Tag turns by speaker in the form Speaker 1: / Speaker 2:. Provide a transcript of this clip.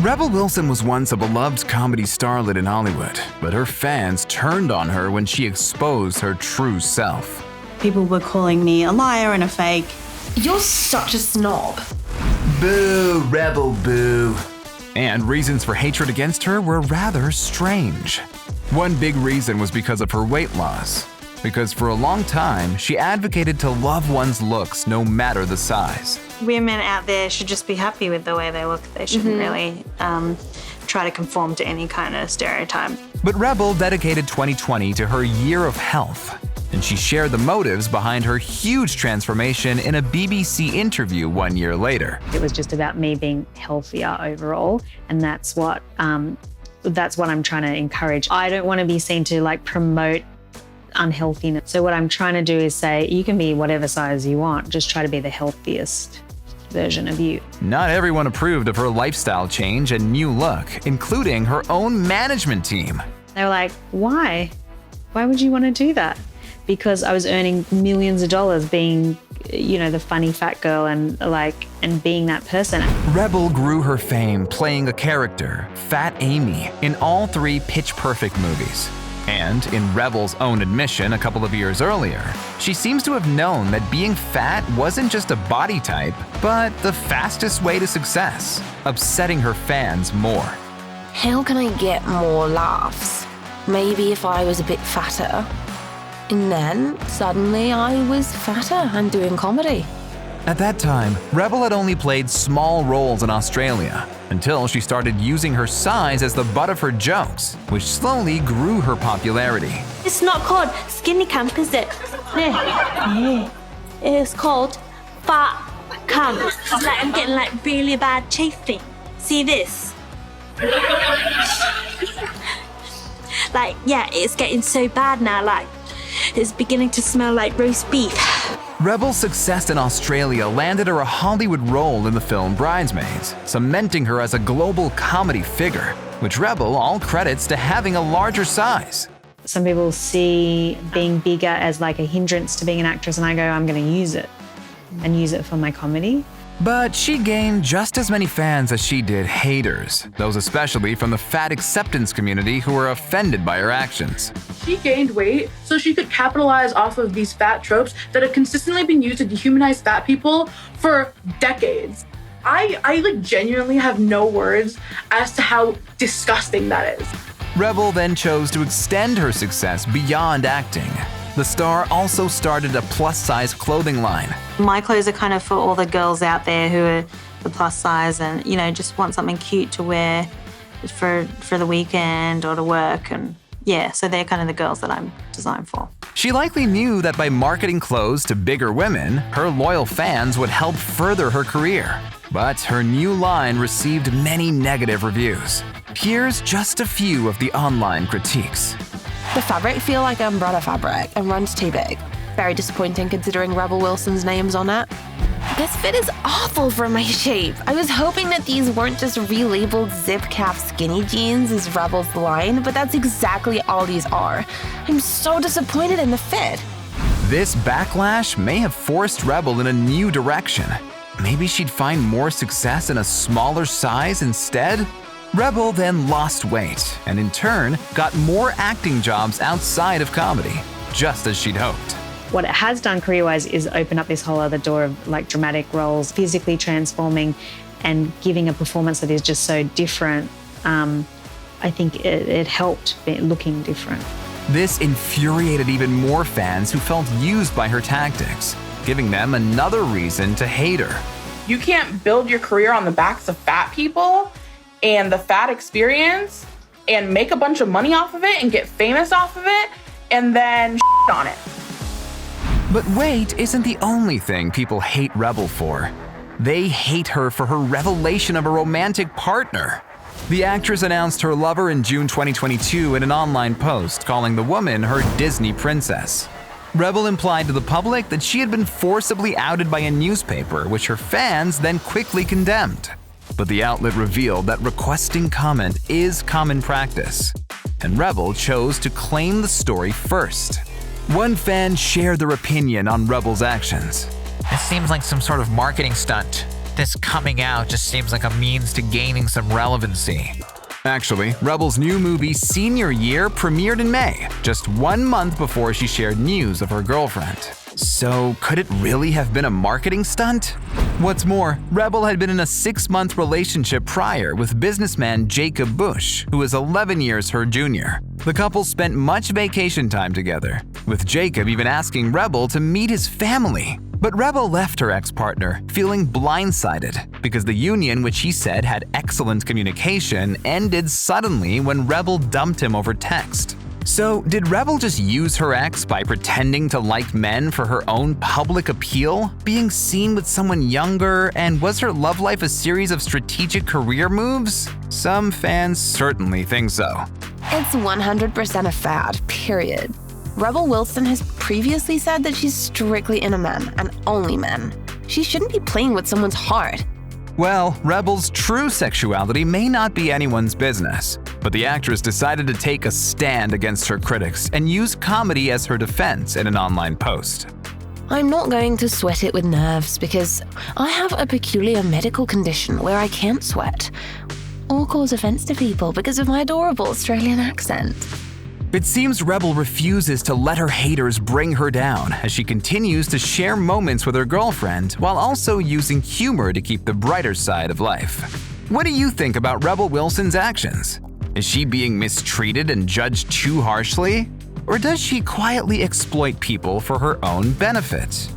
Speaker 1: Rebel Wilson was once a beloved comedy starlet in Hollywood, but her fans turned on her when she exposed her true self.
Speaker 2: People were calling me a liar and a fake.
Speaker 3: You're such a snob.
Speaker 1: Boo, Rebel, boo. And reasons for hatred against her were rather strange. One big reason was because of her weight loss. Because for a long time, she advocated to love one's looks no matter the size.
Speaker 2: Women out there should just be happy with the way they look. They shouldn't really try to conform to any kind of stereotype.
Speaker 1: But Rebel dedicated 2020 to her year of health, and she shared the motives behind her huge transformation in a BBC interview 1 year later.
Speaker 4: It was just about me being healthier overall, and that's what I'm trying to encourage. I don't want to be seen to promote unhealthiness. So what I'm trying to do is say, you can be whatever size you want, just try to be the healthiest version of you.
Speaker 1: Not everyone approved of her lifestyle change and new look, including her own management team.
Speaker 4: They were like, why? Why would you want to do that? Because I was earning millions of dollars being, the funny fat girl and being that person.
Speaker 1: Rebel grew her fame playing a character, Fat Amy, in all 3 Pitch Perfect movies. And in Rebel's own admission a couple of years earlier, she seems to have known that being fat wasn't just a body type, but the fastest way to success, upsetting her fans more.
Speaker 3: How can I get more laughs? Maybe if I was a bit fatter. And then, suddenly, I was fatter and doing comedy.
Speaker 1: At that time, Rebel had only played small roles in Australia, until she started using her size as the butt of her jokes, which slowly grew her popularity.
Speaker 5: It's not called skinny camp, is it? Yeah. It's called fat camp. I'm getting really bad chafing. See this? It's getting so bad now, it's beginning to smell like roast beef.
Speaker 1: Rebel's success in Australia landed her a Hollywood role in the film Bridesmaids, cementing her as a global comedy figure, which Rebel all credits to having a larger size.
Speaker 4: Some people see being bigger as a hindrance to being an actress, and I go, I'm going to use it and use it for my comedy.
Speaker 1: But she gained just as many fans as she did haters, those especially from the fat acceptance community who were offended by her actions.
Speaker 6: She gained weight so she could capitalize off of these fat tropes that have consistently been used to dehumanize fat people for decades. I genuinely have no words as to how disgusting that is.
Speaker 1: Rebel then chose to extend her success beyond acting. The star also started a plus-size clothing line.
Speaker 2: My clothes are kind of for all the girls out there who are the plus size and, just want something cute to wear for the weekend or to work. And so they're kind of the girls that I'm designed for.
Speaker 1: She likely knew that by marketing clothes to bigger women, her loyal fans would help further her career. But her new line received many negative reviews. Here's just a few of the online critiques.
Speaker 3: The fabric feel like umbrella fabric and runs too big. Very disappointing considering Rebel Wilson's name's on it. This fit is awful for my shape. I was hoping that these weren't just relabeled zip cap skinny jeans as Rebel's line, but that's exactly all these are. I'm so disappointed in the fit.
Speaker 1: This backlash may have forced Rebel in a new direction. Maybe she'd find more success in a smaller size instead? Rebel then lost weight and in turn got more acting jobs outside of comedy, just as she'd hoped.
Speaker 4: What it has done career-wise is open up this whole other door of dramatic roles, physically transforming and giving a performance that is just so different. I think it helped looking different.
Speaker 1: This infuriated even more fans who felt used by her tactics, giving them another reason to hate her.
Speaker 6: You can't build your career on the backs of fat people and the fat experience and make a bunch of money off of it and get famous off of it and then on it.
Speaker 1: But weight isn't the only thing people hate Rebel for. They hate her for her revelation of a romantic partner. The actress announced her lover in June 2022 in an online post, calling the woman her Disney princess. Rebel implied to the public that she had been forcibly outed by a newspaper, which her fans then quickly condemned. But the outlet revealed that requesting comment is common practice, and Rebel chose to claim the story first. One fan shared their opinion on Rebel's actions.
Speaker 7: It seems like some sort of marketing stunt. this coming out just seems like a means to gaining some relevancy.
Speaker 1: Actually, Rebel's new movie Senior Year premiered in May, just 1 month before she shared news of her girlfriend. So, could it really have been a marketing stunt? What's more, Rebel had been in a 6-month relationship prior with businessman Jacob Bush, who is 11 years her junior. The couple spent much vacation time together, with Jacob even asking Rebel to meet his family. But Rebel left her ex-partner feeling blindsided because the union, which he said had excellent communication, ended suddenly when Rebel dumped him over text. So, did Rebel just use her ex by pretending to like men for her own public appeal, being seen with someone younger, and was her love life a series of strategic career moves? Some fans certainly think so.
Speaker 3: It's 100% a fad, period. Rebel Wilson has previously said that she's strictly into men and only men. She shouldn't be playing with someone's heart.
Speaker 1: Well, Rebel's true sexuality may not be anyone's business, but the actress decided to take a stand against her critics and use comedy as her defense in an online post.
Speaker 3: I'm not going to sweat it with nerves because I have a peculiar medical condition where I can't sweat or cause offense to people because of my adorable Australian accent.
Speaker 1: It seems Rebel refuses to let her haters bring her down as she continues to share moments with her girlfriend while also using humor to keep the brighter side of life. What do you think about Rebel Wilson's actions? Is she being mistreated and judged too harshly? Or does she quietly exploit people for her own benefit?